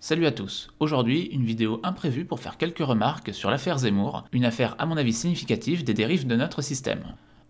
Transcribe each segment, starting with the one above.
Salut à tous, aujourd'hui une vidéo imprévue pour faire quelques remarques sur l'affaire Zemmour, une affaire à mon avis significative des dérives de notre système.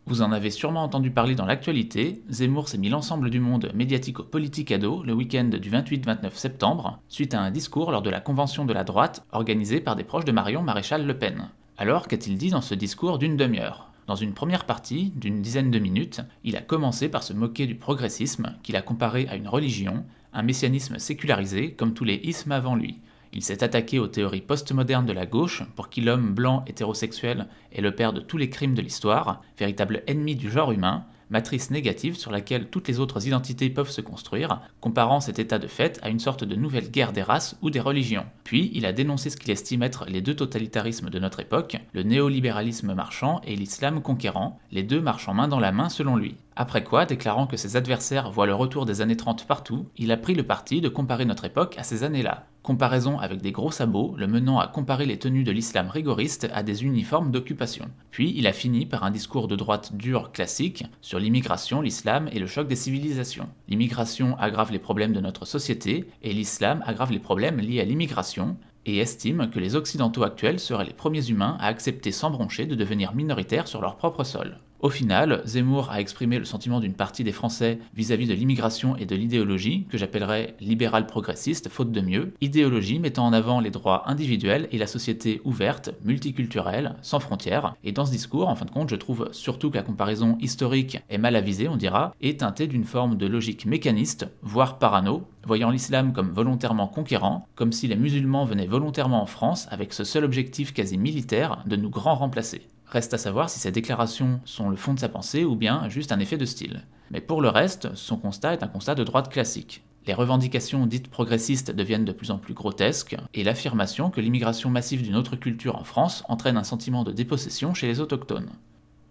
Vous en avez sûrement entendu parler dans l'actualité, Zemmour s'est mis l'ensemble du monde médiatico-politique à dos le week-end du 28-29 septembre, suite à un discours lors de la convention de la droite organisée par des proches de Marion Maréchal Le Pen. Alors qu'a-t-il dit dans ce discours d'une demi-heure ? Dans une première partie, d'une dizaine de minutes, il a commencé par se moquer du progressisme, qu'il a comparé à une religion, un messianisme sécularisé comme tous les ismes avant lui. Il s'est attaqué aux théories postmodernes de la gauche pour qui l'homme blanc hétérosexuel est le père de tous les crimes de l'histoire, véritable ennemi du genre humain, matrice négative sur laquelle toutes les autres identités peuvent se construire, comparant cet état de fait à une sorte de nouvelle guerre des races ou des religions. Puis il a dénoncé ce qu'il estime être les deux totalitarismes de notre époque, le néolibéralisme marchand et l'islam conquérant, les deux marchant main dans la main selon lui. Après quoi, déclarant que ses adversaires voient le retour des années 30 partout, il a pris le parti de comparer notre époque à ces années-là. Comparaison avec des gros sabots, le menant à comparer les tenues de l'islam rigoriste à des uniformes d'occupation. Puis il a fini par un discours de droite dur classique sur l'immigration, l'islam et le choc des civilisations. L'immigration aggrave les problèmes de notre société et l'islam aggrave les problèmes liés à l'immigration, et estime que les occidentaux actuels seraient les premiers humains à accepter sans broncher de devenir minoritaires sur leur propre sol. Au final, Zemmour a exprimé le sentiment d'une partie des Français vis-à-vis de l'immigration et de l'idéologie, que j'appellerais libéral progressiste, faute de mieux, idéologie mettant en avant les droits individuels et la société ouverte, multiculturelle, sans frontières, et dans ce discours, en fin de compte, je trouve surtout que la comparaison historique est mal avisée, on dira, et teintée d'une forme de logique mécaniste, voire parano, voyant l'islam comme volontairement conquérant, comme si les musulmans venaient volontairement en France avec ce seul objectif quasi militaire de nous grand remplacer. Reste à savoir si ces déclarations sont le fond de sa pensée ou bien juste un effet de style. Mais pour le reste, son constat est un constat de droite classique. Les revendications dites progressistes deviennent de plus en plus grotesques, et l'affirmation que l'immigration massive d'une autre culture en France entraîne un sentiment de dépossession chez les autochtones.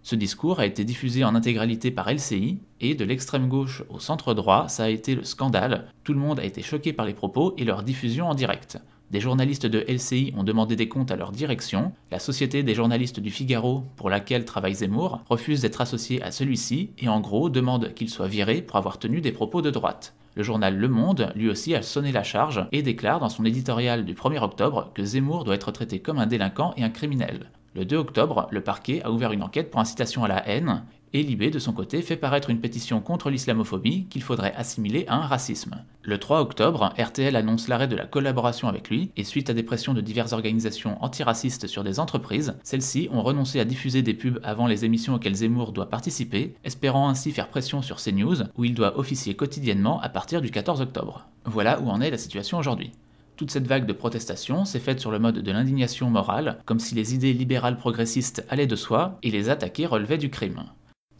Ce discours a été diffusé en intégralité par LCI, et de l'extrême gauche au centre droit, ça a été le scandale, tout le monde a été choqué par les propos et leur diffusion en direct. Des journalistes de LCI ont demandé des comptes à leur direction, la Société des journalistes du Figaro, pour laquelle travaille Zemmour, refuse d'être associée à celui-ci et en gros demande qu'il soit viré pour avoir tenu des propos de droite. Le journal Le Monde, lui aussi, a sonné la charge et déclare dans son éditorial du 1er octobre que Zemmour doit être traité comme un délinquant et un criminel. Le 2 octobre, le parquet a ouvert une enquête pour incitation à la haine, et Libé, de son côté, fait paraître une pétition contre l'islamophobie qu'il faudrait assimiler à un racisme. Le 3 octobre, RTL annonce l'arrêt de la collaboration avec lui, et suite à des pressions de diverses organisations antiracistes sur des entreprises, celles-ci ont renoncé à diffuser des pubs avant les émissions auxquelles Zemmour doit participer, espérant ainsi faire pression sur CNews, où il doit officier quotidiennement à partir du 14 octobre. Voilà où en est la situation aujourd'hui. Toute cette vague de protestation s'est faite sur le mode de l'indignation morale, comme si les idées libérales progressistes allaient de soi, et les attaquer relevait du crime.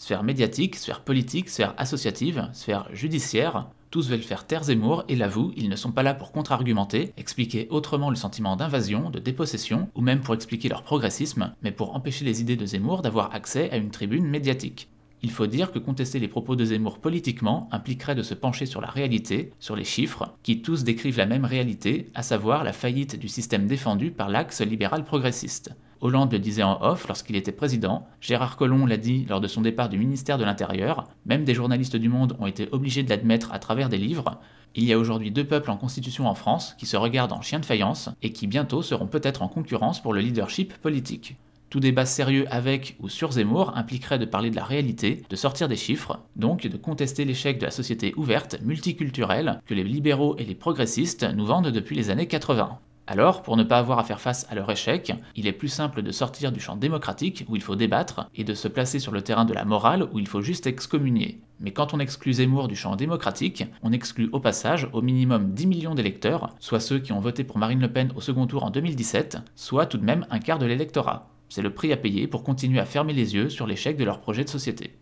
Sphère médiatique, sphère politique, sphère associative, sphère judiciaire, tous veulent faire taire Zemmour et l'avouent, ils ne sont pas là pour contre-argumenter, expliquer autrement le sentiment d'invasion, de dépossession, ou même pour expliquer leur progressisme, mais pour empêcher les idées de Zemmour d'avoir accès à une tribune médiatique. Il faut dire que contester les propos de Zemmour politiquement impliquerait de se pencher sur la réalité, sur les chiffres, qui tous décrivent la même réalité, à savoir la faillite du système défendu par l'axe libéral progressiste. Hollande le disait en off lorsqu'il était président, Gérard Collomb l'a dit lors de son départ du ministère de l'Intérieur, même des journalistes du Monde ont été obligés de l'admettre à travers des livres. Il y a aujourd'hui deux peuples en constitution en France qui se regardent en chien de faïence et qui bientôt seront peut-être en concurrence pour le leadership politique. Tout débat sérieux avec ou sur Zemmour impliquerait de parler de la réalité, de sortir des chiffres, donc de contester l'échec de la société ouverte, multiculturelle, que les libéraux et les progressistes nous vendent depuis les années 80. Alors, pour ne pas avoir à faire face à leur échec, il est plus simple de sortir du champ démocratique, où il faut débattre, et de se placer sur le terrain de la morale, où il faut juste excommunier. Mais quand on exclut Zemmour du champ démocratique, on exclut au passage au minimum 10 millions d'électeurs, soit ceux qui ont voté pour Marine Le Pen au second tour en 2017, soit tout de même un quart de l'électorat. C'est le prix à payer pour continuer à fermer les yeux sur l'échec de leur projet de société.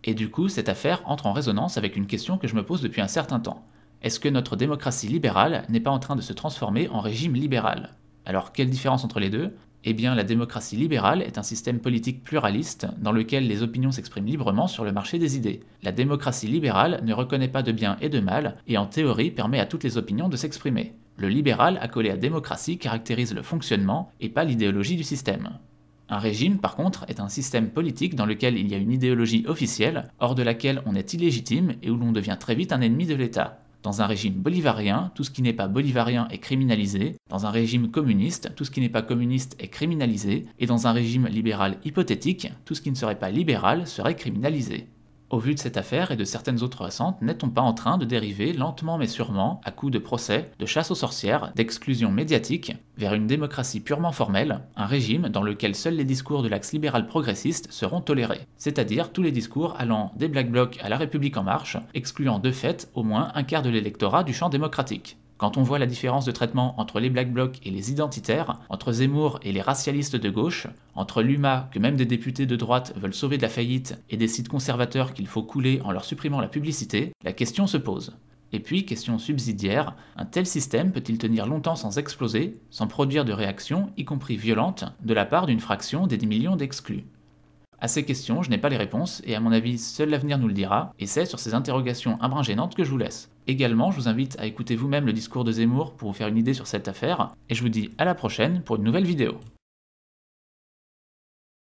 Et du coup, cette affaire entre en résonance avec une question que je me pose depuis un certain temps. Est-ce que notre démocratie libérale n'est pas en train de se transformer en régime libéral? Alors, quelle différence entre les deux? Eh bien, la démocratie libérale est un système politique pluraliste dans lequel les opinions s'expriment librement sur le marché des idées. La démocratie libérale ne reconnaît pas de bien et de mal et en théorie permet à toutes les opinions de s'exprimer. Le libéral accolé à démocratie caractérise le fonctionnement et pas l'idéologie du système. Un régime, par contre, est un système politique dans lequel il y a une idéologie officielle, hors de laquelle on est illégitime et où l'on devient très vite un ennemi de l'État. Dans un régime bolivarien, tout ce qui n'est pas bolivarien est criminalisé. Dans un régime communiste, tout ce qui n'est pas communiste est criminalisé. Et dans un régime libéral hypothétique, tout ce qui ne serait pas libéral serait criminalisé. Au vu de cette affaire et de certaines autres récentes, n'est-on pas en train de dériver lentement mais sûrement, à coups de procès, de chasse aux sorcières, d'exclusion médiatique, vers une démocratie purement formelle, un régime dans lequel seuls les discours de l'axe libéral progressiste seront tolérés, c'est-à-dire tous les discours allant des Black Blocs à la République en marche, excluant de fait au moins un quart de l'électorat du champ démocratique. Quand on voit la différence de traitement entre les Black Blocs et les identitaires, entre Zemmour et les racialistes de gauche, entre l'UMA que même des députés de droite veulent sauver de la faillite et des sites conservateurs qu'il faut couler en leur supprimant la publicité, la question se pose. Et puis, question subsidiaire, un tel système peut-il tenir longtemps sans exploser, sans produire de réaction, y compris violente, de la part d'une fraction des 10 millions d'exclus? À ces questions, je n'ai pas les réponses, et à mon avis, seul l'avenir nous le dira, et c'est sur ces interrogations un brin gênantes que je vous laisse. Également, je vous invite à écouter vous-même le discours de Zemmour pour vous faire une idée sur cette affaire, et je vous dis à la prochaine pour une nouvelle vidéo.